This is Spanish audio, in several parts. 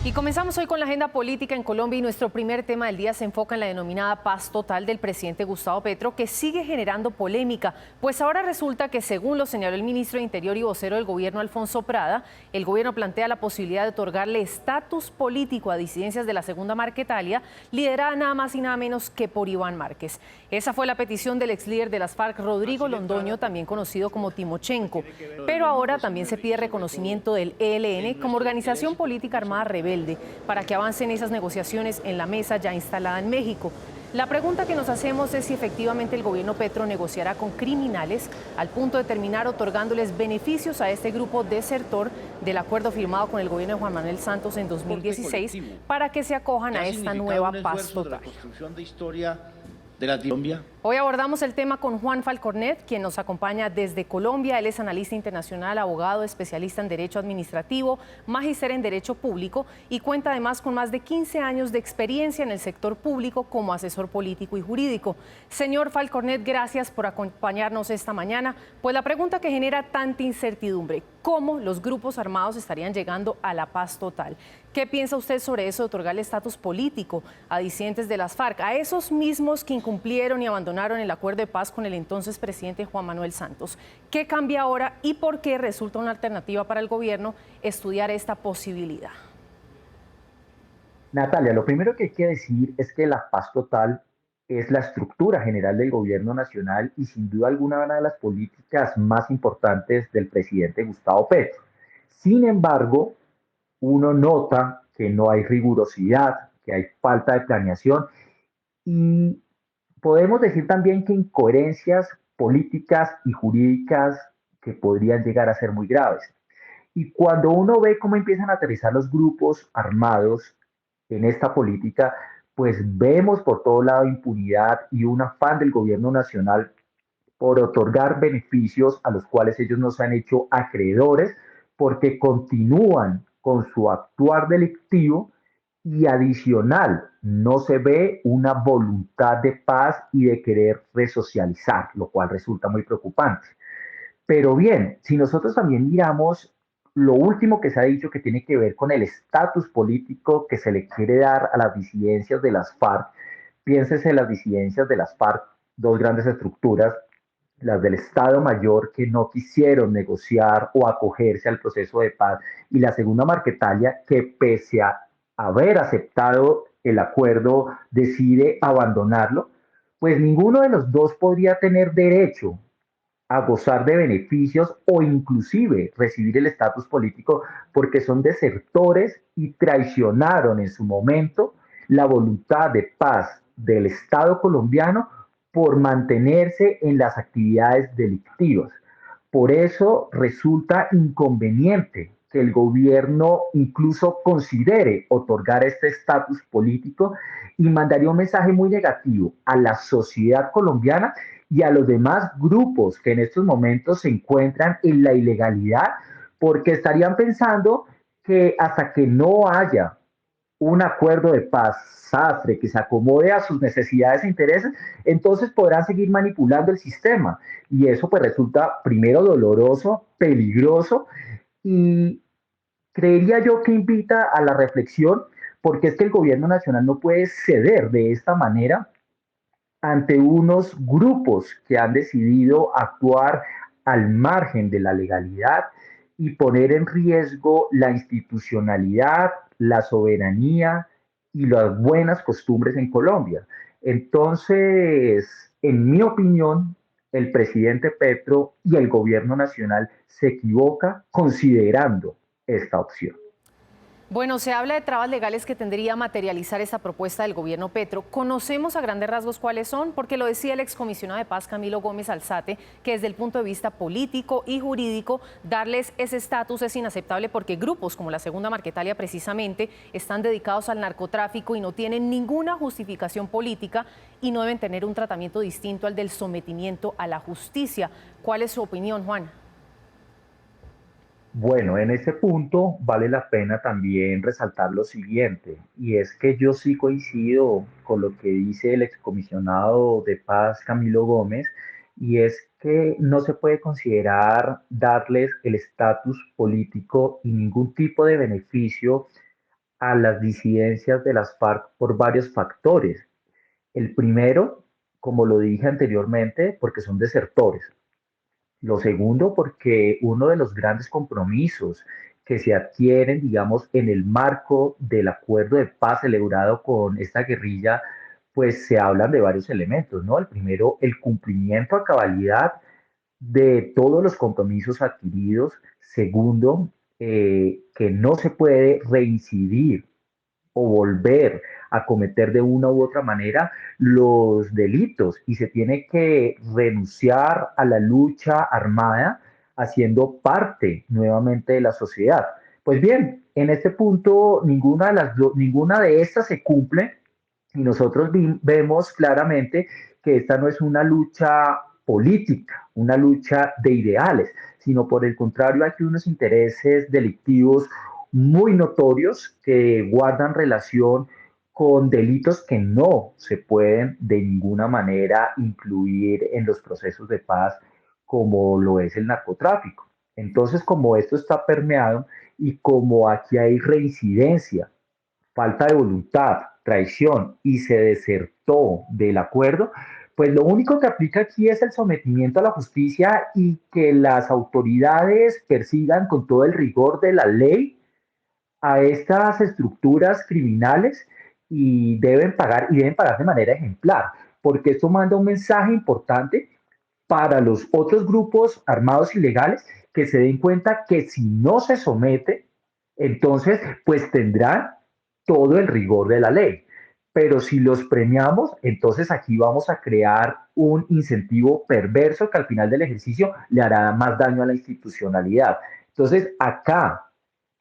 Y comenzamos hoy con la agenda política en Colombia y nuestro primer tema del día se enfoca en la denominada paz total del presidente Gustavo Petro, que sigue generando polémica, pues ahora resulta que, según lo señaló el ministro de Interior y vocero del gobierno Alfonso Prada, el gobierno plantea la posibilidad de otorgarle estatus político a disidencias de la Segunda Marquetalia, liderada nada más y nada menos que por Iván Márquez. Esa fue la petición del ex líder de las FARC, Rodrigo Londoño, también conocido como Timochenko. Pero ahora también se pide reconocimiento del ELN como organización política armada rebelde para que avancen esas negociaciones en la mesa ya instalada en México. La pregunta que nos hacemos es si efectivamente el gobierno Petro negociará con criminales al punto de terminar otorgándoles beneficios a este grupo desertor del acuerdo firmado con el gobierno de Juan Manuel Santos en 2016 para que se acojan a esta nueva paz total. Hoy abordamos el tema con Juan Falcornet, quien nos acompaña desde Colombia. Él es analista internacional, abogado, especialista en Derecho Administrativo, magíster en Derecho Público y cuenta además con más de 15 años de experiencia en el sector público como asesor político y jurídico. Señor Falcornet, gracias por acompañarnos esta mañana. Pues la pregunta que genera tanta incertidumbre, ¿cómo los grupos armados estarían llegando a la paz total? ¿Qué piensa usted sobre eso de otorgarle estatus político a disidentes de las FARC, a esos mismos que incumplieron y abandonaron el acuerdo de paz con el entonces presidente Juan Manuel Santos? ¿Qué cambia ahora y por qué resulta una alternativa para el gobierno estudiar esta posibilidad? Natalia, lo primero que hay que decir es que la paz total es la estructura general del gobierno nacional y sin duda alguna una de las políticas más importantes del presidente Gustavo Petro. Sin embargo, uno nota que no hay rigurosidad, que hay falta de planeación y podemos decir también que incoherencias políticas y jurídicas que podrían llegar a ser muy graves. Y cuando uno ve cómo empiezan a aterrizar los grupos armados en esta política, pues vemos por todo lado impunidad y un afán del gobierno nacional por otorgar beneficios a los cuales ellos no se han hecho acreedores porque continúan con su actuar delictivo y adicional, no se ve una voluntad de paz y de querer resocializar, lo cual resulta muy preocupante. Pero bien, si nosotros también miramos lo último que se ha dicho que tiene que ver con el estatus político que se le quiere dar a las disidencias de las FARC, piénsese en las disidencias de las FARC, dos grandes estructuras, las del Estado Mayor que no quisieron negociar o acogerse al proceso de paz, y la Segunda Marquetalia que pese a haber aceptado el acuerdo decide abandonarlo, pues ninguno de los dos podría tener derecho a gozar de beneficios o inclusive recibir el estatus político porque son desertores y traicionaron en su momento la voluntad de paz del Estado colombiano por mantenerse en las actividades delictivas. Por eso resulta inconveniente que el gobierno incluso considere otorgar este estatus político y mandaría un mensaje muy negativo a la sociedad colombiana y a los demás grupos que en estos momentos se encuentran en la ilegalidad, porque estarían pensando que hasta que no haya un acuerdo de paz sastre que se acomode a sus necesidades e intereses, entonces podrán seguir manipulando el sistema. Y eso pues resulta primero doloroso, peligroso y creería yo que invita a la reflexión, porque es que el gobierno nacional no puede ceder de esta manera ante unos grupos que han decidido actuar al margen de la legalidad y poner en riesgo la institucionalidad, la soberanía y las buenas costumbres en Colombia. Entonces, en mi opinión, el presidente Petro y el gobierno nacional se equivoca considerando esta opción. Bueno, se habla de trabas legales que tendría materializar esta propuesta del gobierno Petro. ¿Conocemos a grandes rasgos cuáles son? Porque lo decía el excomisionado de paz Camilo Gómez Alzate, que desde el punto de vista político y jurídico, darles ese estatus es inaceptable porque grupos como la Segunda Marquetalia precisamente están dedicados al narcotráfico y no tienen ninguna justificación política y no deben tener un tratamiento distinto al del sometimiento a la justicia. ¿Cuál es su opinión, Juan? Bueno, en ese punto vale la pena también resaltar lo siguiente, y es que yo sí coincido con lo que dice el excomisionado de paz Camilo Gómez, y es que no se puede considerar darles el estatus político y ningún tipo de beneficio a las disidencias de las FARC por varios factores. El primero, como lo dije anteriormente, porque son desertores. Lo segundo, porque uno de los grandes compromisos que se adquieren, digamos, en el marco del acuerdo de paz celebrado con esta guerrilla, pues se hablan de varios elementos, ¿no? El primero, el cumplimiento a cabalidad de todos los compromisos adquiridos. Segundo, que no se puede reincidir o volver a cometer de una u otra manera los delitos y se tiene que renunciar a la lucha armada haciendo parte nuevamente de la sociedad. Pues bien, en este punto ninguna de estas se cumple y nosotros vemos claramente que esta no es una lucha política, una lucha de ideales, sino por el contrario hay unos intereses delictivos muy notorios que guardan relación con delitos que no se pueden de ninguna manera incluir en los procesos de paz, como lo es el narcotráfico. Entonces, como esto está permeado y como aquí hay reincidencia, falta de voluntad, traición y se desertó del acuerdo, pues lo único que aplica aquí es el sometimiento a la justicia y que las autoridades persigan con todo el rigor de la ley a estas estructuras criminales y deben pagar de manera ejemplar, porque esto manda un mensaje importante para los otros grupos armados ilegales que se den cuenta que si no se somete, entonces pues tendrán todo el rigor de la ley. Pero si los premiamos, entonces aquí vamos a crear un incentivo perverso que al final del ejercicio le hará más daño a la institucionalidad. Entonces acá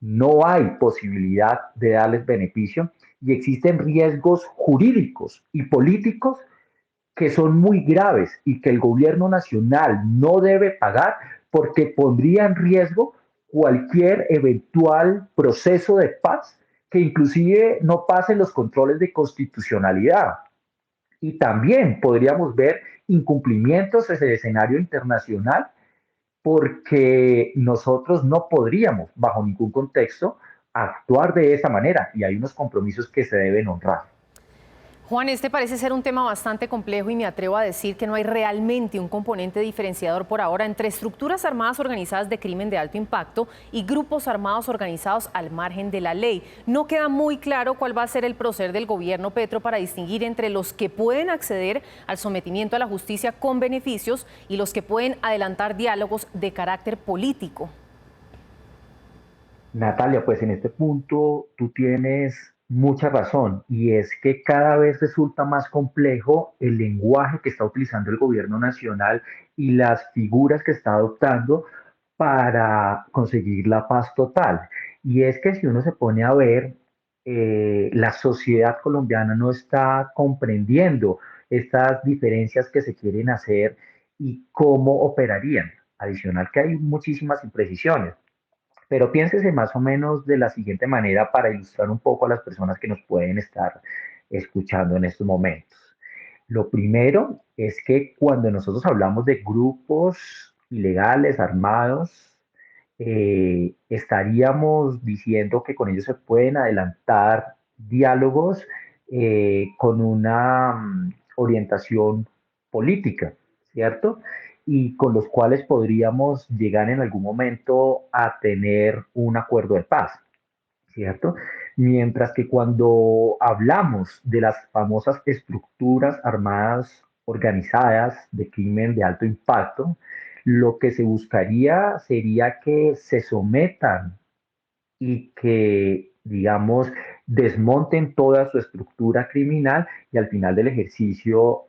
no hay posibilidad de darles beneficio y existen riesgos jurídicos y políticos que son muy graves y que el gobierno nacional no debe pagar porque pondría en riesgo cualquier eventual proceso de paz que inclusive no pase los controles de constitucionalidad. Y también podríamos ver incumplimientos en el escenario internacional porque nosotros no podríamos, bajo ningún contexto, actuar de esa manera y hay unos compromisos que se deben honrar. Juan, este parece ser un tema bastante complejo y me atrevo a decir que no hay realmente un componente diferenciador por ahora entre estructuras armadas organizadas de crimen de alto impacto y grupos armados organizados al margen de la ley. No queda muy claro cuál va a ser el proceder del gobierno Petro para distinguir entre los que pueden acceder al sometimiento a la justicia con beneficios y los que pueden adelantar diálogos de carácter político. Natalia, pues en este punto tú tienes mucha razón y es que cada vez resulta más complejo el lenguaje que está utilizando el gobierno nacional y las figuras que está adoptando para conseguir la paz total. Y es que si uno se pone a ver, la sociedad colombiana no está comprendiendo estas diferencias que se quieren hacer y cómo operarían. Adicional que hay muchísimas imprecisiones. Pero piénsese más o menos de la siguiente manera para ilustrar un poco a las personas que nos pueden estar escuchando en estos momentos. Lo primero es que cuando nosotros hablamos de grupos ilegales, armados, estaríamos diciendo que con ellos se pueden adelantar diálogos con una orientación política, ¿cierto? Y con los cuales podríamos llegar en algún momento a tener un acuerdo de paz, ¿cierto? Mientras que cuando hablamos de las famosas estructuras armadas organizadas de crimen de alto impacto, lo que se buscaría sería que se sometan y que, digamos, desmonten toda su estructura criminal y al final del ejercicio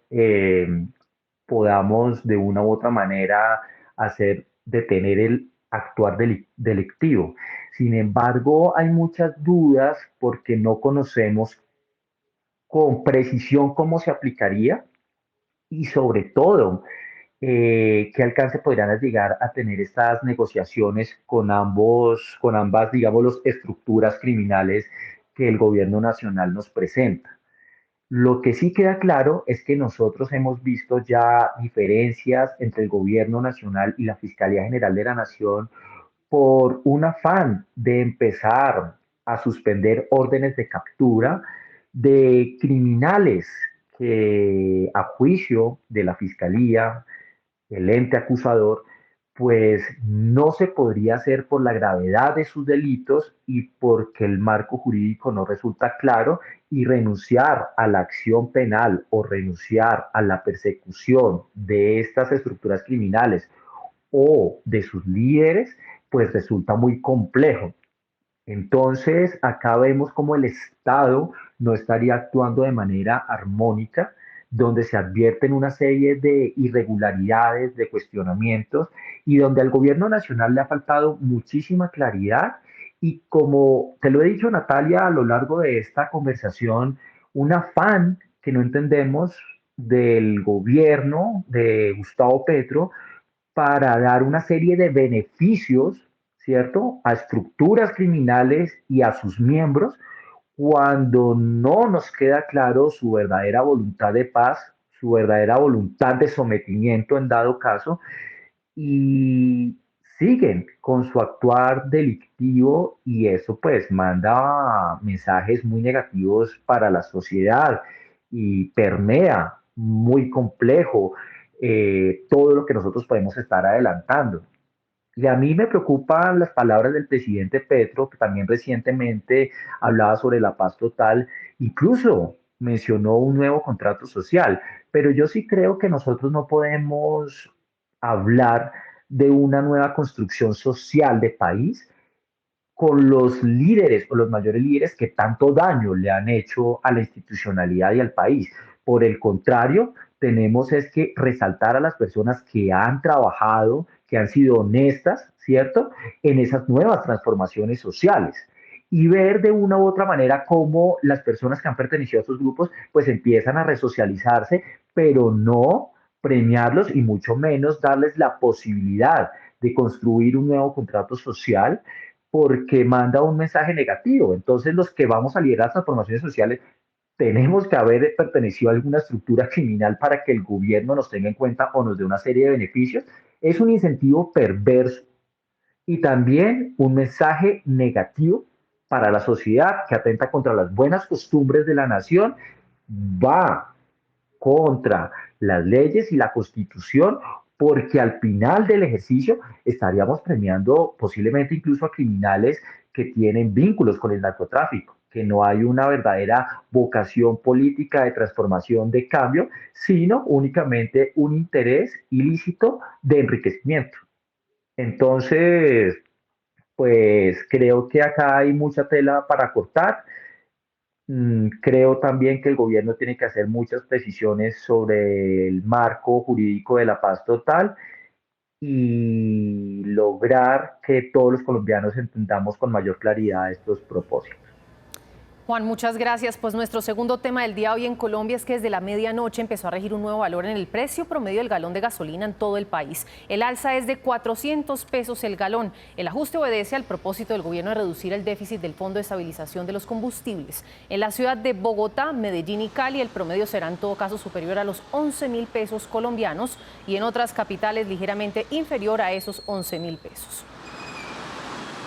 podamos de una u otra manera hacer detener el actuar delictivo. Sin embargo, hay muchas dudas porque no conocemos con precisión cómo se aplicaría y sobre todo qué alcance podrían llegar a tener estas negociaciones con ambas, digamos, estructuras criminales que el gobierno nacional nos presenta. Lo que sí queda claro es que nosotros hemos visto ya diferencias entre el gobierno nacional y la Fiscalía General de la Nación por un afán de empezar a suspender órdenes de captura de criminales que a juicio de la Fiscalía, el ente acusador, pues no se podría hacer por la gravedad de sus delitos y porque el marco jurídico no resulta claro, y renunciar a la acción penal o renunciar a la persecución de estas estructuras criminales o de sus líderes, pues resulta muy complejo. Entonces, acá vemos cómo el Estado no estaría actuando de manera armónica, donde se advierten una serie de irregularidades, de cuestionamientos, y donde al gobierno nacional le ha faltado muchísima claridad. Y como te lo he dicho, Natalia, a lo largo de esta conversación, un afán que no entendemos del gobierno de Gustavo Petro para dar una serie de beneficios, ¿cierto?, a estructuras criminales y a sus miembros, cuando no nos queda claro su verdadera voluntad de paz, su verdadera voluntad de sometimiento en dado caso, y siguen con su actuar delictivo, y eso pues manda mensajes muy negativos para la sociedad y permea muy complejo todo lo que nosotros podemos estar adelantando. Y a mí me preocupan las palabras del presidente Petro, que también recientemente hablaba sobre la paz total, incluso mencionó un nuevo contrato social, pero yo sí creo que nosotros no podemos hablar de una nueva construcción social de país con los líderes o los mayores líderes que tanto daño le han hecho a la institucionalidad y al país. Por el contrario, tenemos es que resaltar a las personas que han trabajado, que han sido honestas, ¿cierto?, en esas nuevas transformaciones sociales, y ver de una u otra manera cómo las personas que han pertenecido a esos grupos pues empiezan a resocializarse, pero no premiarlos y mucho menos darles la posibilidad de construir un nuevo contrato social, porque manda un mensaje negativo. Entonces, los que vamos a liderar las transformaciones sociales tenemos que haber pertenecido a alguna estructura criminal para que el gobierno nos tenga en cuenta o nos dé una serie de beneficios. Es un incentivo perverso y también un mensaje negativo para la sociedad que atenta contra las buenas costumbres de la nación, va contra las leyes y la constitución, porque al final del ejercicio estaríamos premiando posiblemente incluso a criminales que tienen vínculos con el narcotráfico, que no hay una verdadera vocación política de transformación, de cambio, sino únicamente un interés ilícito de enriquecimiento. Entonces, pues creo que acá hay mucha tela para cortar. Creo también que el gobierno tiene que hacer muchas precisiones sobre el marco jurídico de la paz total y lograr que todos los colombianos entendamos con mayor claridad estos propósitos. Juan, muchas gracias. Pues nuestro segundo tema del día hoy en Colombia es que desde la medianoche empezó a regir un nuevo valor en el precio promedio del galón de gasolina en todo el país. El alza es de 400 pesos el galón. El ajuste obedece al propósito del gobierno de reducir el déficit del Fondo de Estabilización de los Combustibles. En la ciudad de Bogotá, Medellín y Cali el promedio será en todo caso superior a los 11.000 pesos colombianos y en otras capitales ligeramente inferior a esos 11.000 pesos.